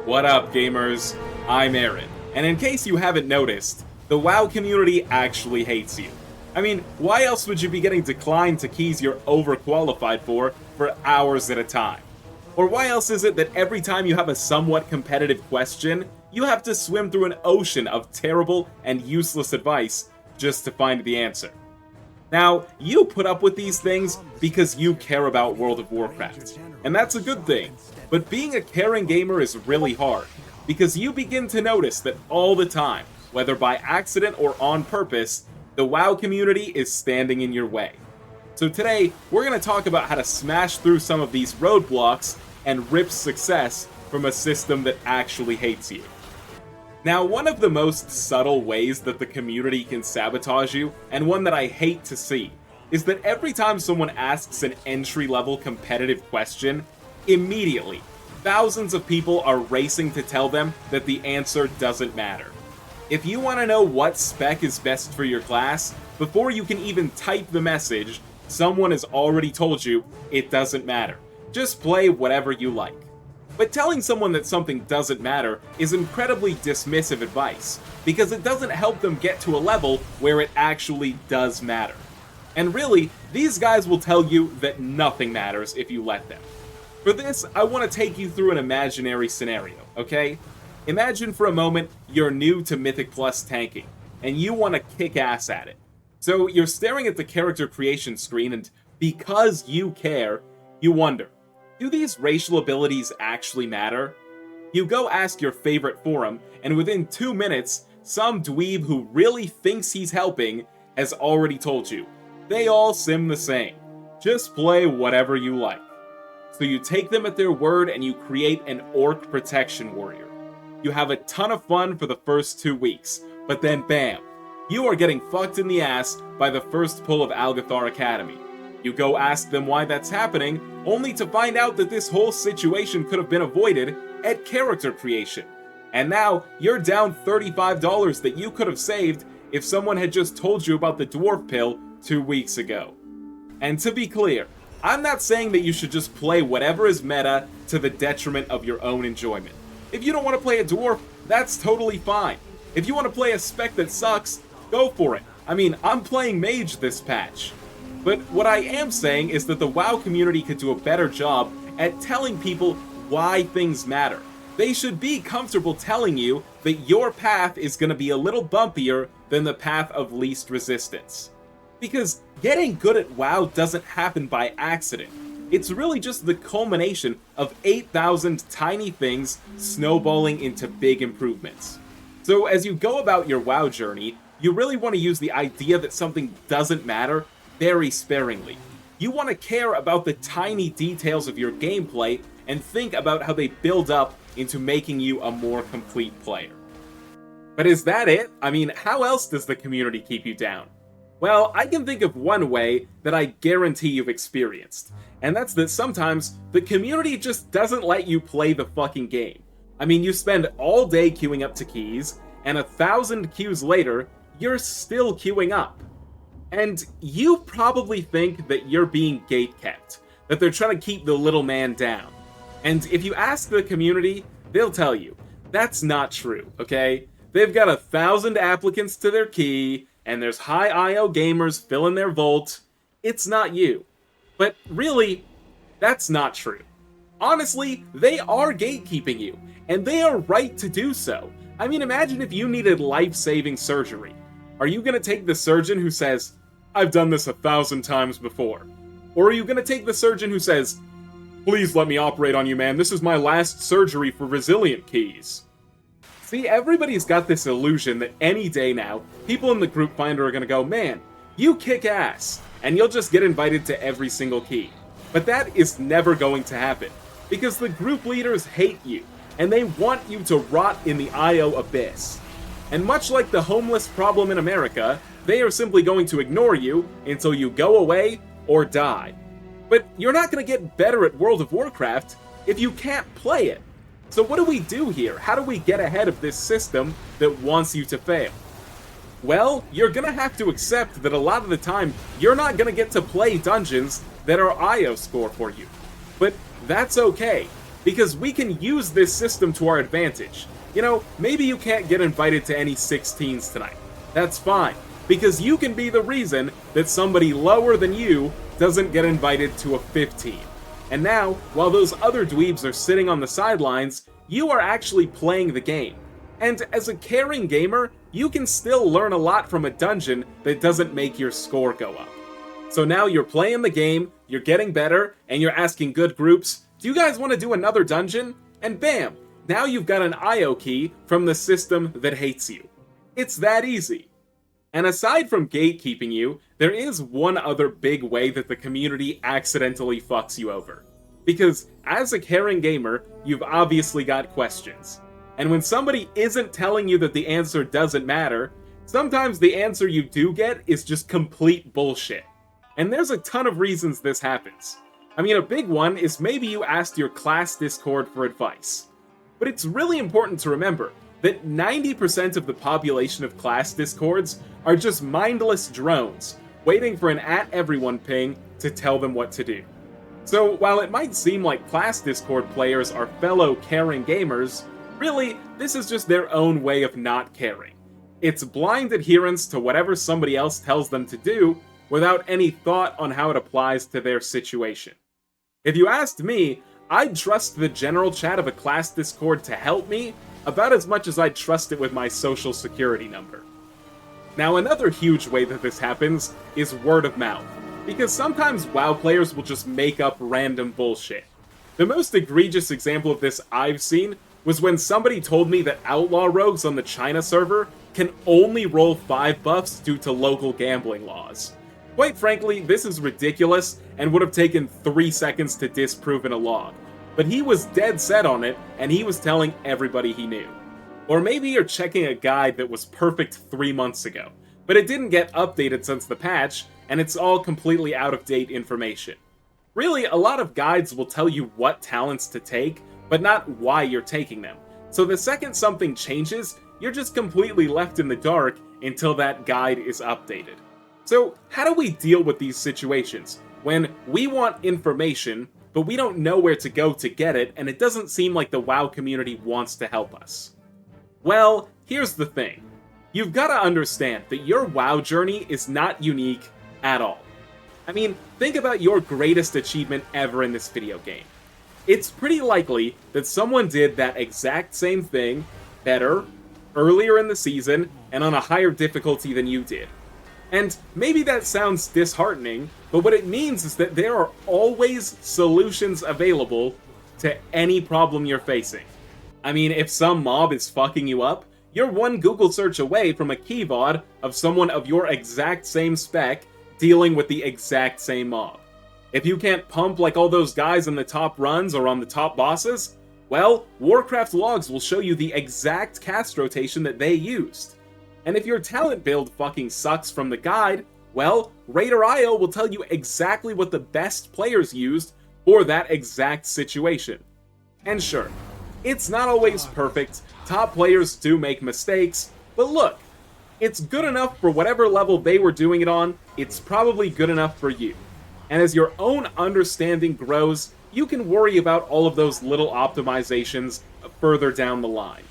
What up, gamers? I'm Aaron, and in case you haven't noticed, the WoW community actually hates you. I mean, why else would you be getting declined to keys you're overqualified for hours at a time? Or why else is it that every time you have a somewhat competitive question, you have to swim through an ocean of terrible and useless advice just to find the answer? Now, you put up with these things because you care about World of Warcraft, and that's a good thing. But being a caring gamer is really hard, because you begin to notice that all the time, whether by accident or on purpose, the WoW community is standing in your way. So today, we're going to talk about how to smash through some of these roadblocks and rip success from a system that actually hates you. Now, one of the most subtle ways that the community can sabotage you, and one that I hate to see, is that every time someone asks an entry-level competitive question, immediately, thousands of people are racing to tell them that the answer doesn't matter. If you want to know what spec is best for your class, before you can even type the message, someone has already told you it doesn't matter. Just play whatever you like. But telling someone that something doesn't matter is incredibly dismissive advice, because it doesn't help them get to a level where it actually does matter. And really, these guys will tell you that nothing matters if you let them. For this, I want to take you through an imaginary scenario, okay? Imagine for a moment you're new to Mythic Plus tanking, and you want to kick ass at it. So you're staring at the character creation screen, and because you care, you wonder, do these racial abilities actually matter? You go ask your favorite forum, and within 2 minutes, some dweeb who really thinks he's helping has already told you, they all sim the same. Just play whatever you like. So you take them at their word and you create an orc protection warrior. You have a ton of fun for the first 2 weeks, but then bam, you are getting fucked in the ass by the first pull of algeth'ar Academy. You go ask them why that's happening, only to find out that this whole situation could have been avoided at character creation. And now, you're down $35 that you could have saved if someone had just told you about the dwarf pill 2 weeks ago. And to be clear, I'm not saying that you should just play whatever is meta to the detriment of your own enjoyment. If you don't want to play a dwarf, that's totally fine. If you want to play a spec that sucks, go for it. I mean, I'm playing mage this patch. But what I am saying is that the WoW community could do a better job at telling people why things matter. They should be comfortable telling you that your path is going to be a little bumpier than the path of least resistance. Because getting good at WoW doesn't happen by accident. It's really just the culmination of 8,000 tiny things snowballing into big improvements. So as you go about your WoW journey, you really want to use the idea that something doesn't matter very sparingly. You want to care about the tiny details of your gameplay and think about how they build up into making you a more complete player. But is that it? I mean, how else does the community keep you down? Well, I can think of one way that I guarantee you've experienced, and that's that sometimes the community just doesn't let you play the fucking game. I mean, you spend all day queuing up to keys, and 1,000 queues later, you're still queuing up. And you probably think that you're being gatekept, that they're trying to keep the little man down. And if you ask the community, they'll tell you, that's not true, okay? They've got 1,000 applicants to their key, and there's high IO gamers filling their vault. It's not you. But really, that's not true. Honestly, they are gatekeeping you, and they are right to do so. I mean, imagine if you needed life-saving surgery. Are you gonna take the surgeon who says, I've done this 1,000 times before? Or are you gonna take the surgeon who says, please let me operate on you, man, this is my last surgery for resilient keys? See, everybody's got this illusion that any day now, people in the group finder are gonna go, man, you kick ass, and you'll just get invited to every single key. But that is never going to happen, because the group leaders hate you, and they want you to rot in the IO abyss. And much like the homeless problem in America, they are simply going to ignore you until you go away or die. But you're not going to get better at World of Warcraft if you can't play it. So what do we do here? How do we get ahead of this system that wants you to fail? Well, you're gonna have to accept that a lot of the time, you're not gonna get to play dungeons that are IO score for you. But that's okay, because we can use this system to our advantage. You know, maybe you can't get invited to any 16s tonight. That's fine, because you can be the reason that somebody lower than you doesn't get invited to a 15. And now, while those other dweebs are sitting on the sidelines, you are actually playing the game. And as a caring gamer, you can still learn a lot from a dungeon that doesn't make your score go up. So now you're playing the game, you're getting better, and you're asking good groups, do you guys want to do another dungeon? And bam, now you've got an IO key from the system that hates you. It's that easy. And aside from gatekeeping you, there is one other big way that the community accidentally fucks you over. Because as a caring gamer, you've obviously got questions. And when somebody isn't telling you that the answer doesn't matter, sometimes the answer you do get is just complete bullshit. And there's a ton of reasons this happens. I mean, a big one is maybe you asked your class Discord for advice. But it's really important to remember that 90% of the population of class Discords are just mindless drones, waiting for an @everyone ping to tell them what to do. So while it might seem like class Discord players are fellow caring gamers, really, this is just their own way of not caring. It's blind adherence to whatever somebody else tells them to do, without any thought on how it applies to their situation. If you asked me, I'd trust the general chat of a class Discord to help me about as much as I'd trust it with my social security number. Now, another huge way that this happens is word of mouth, because sometimes WoW players will just make up random bullshit. The most egregious example of this I've seen was when somebody told me that outlaw rogues on the China server can only roll 5 buffs due to local gambling laws. Quite frankly, this is ridiculous and would have taken 3 seconds to disprove in a log. But he was dead set on it, and he was telling everybody he knew. Or maybe you're checking a guide that was perfect 3 months ago, but it didn't get updated since the patch, and it's all completely out-of-date information. Really, a lot of guides will tell you what talents to take, but not why you're taking them. So the second something changes, you're just completely left in the dark until that guide is updated. So how do we deal with these situations when we want information, but we don't know where to go to get it, and it doesn't seem like the WoW community wants to help us? Well, here's the thing. You've got to understand that your WoW journey is not unique at all. I mean, think about your greatest achievement ever in this video game. It's pretty likely that someone did that exact same thing, better, earlier in the season, and on a higher difficulty than you did. And maybe that sounds disheartening, but what it means is that there are always solutions available to any problem you're facing. I mean, if some mob is fucking you up, you're one Google search away from a key VOD of someone of your exact same spec dealing with the exact same mob. If you can't pump like all those guys in the top runs or on the top bosses, well, Warcraft logs will show you the exact cast rotation that they used. And if your talent build fucking sucks from the guide, well, Raider.io will tell you exactly what the best players used for that exact situation. And sure, it's not always perfect, top players do make mistakes, but look, it's good enough for whatever level they were doing it on, it's probably good enough for you. And as your own understanding grows, you can worry about all of those little optimizations further down the line.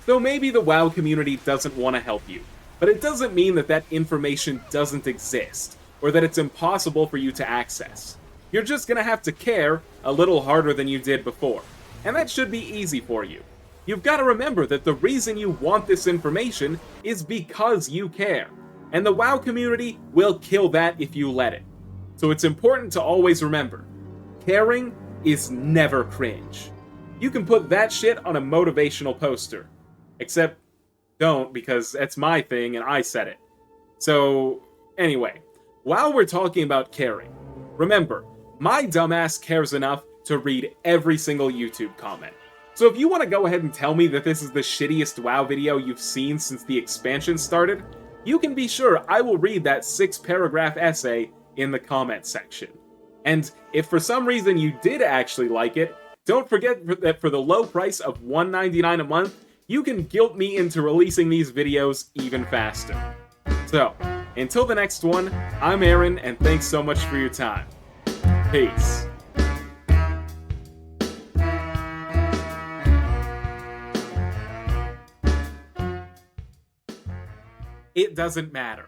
Though maybe the WoW community doesn't want to help you, but it doesn't mean that that information doesn't exist, or that it's impossible for you to access. You're just gonna have to care a little harder than you did before, and that should be easy for you. You've got to remember that the reason you want this information is because you care, and the WoW community will kill that if you let it. So it's important to always remember, caring is never cringe. You can put that shit on a motivational poster. Except, don't, because that's my thing and I said it. So, anyway, while we're talking about caring, remember, my dumbass cares enough to read every single YouTube comment. So if you want to go ahead and tell me that this is the shittiest WoW video you've seen since the expansion started, you can be sure I will read that 6-paragraph essay in the comment section. And if for some reason you did actually like it, don't forget that for the low price of $1.99 a month, you can guilt me into releasing these videos even faster. So, until the next one, I'm Aaron, and thanks so much for your time. Peace. it doesn't matter.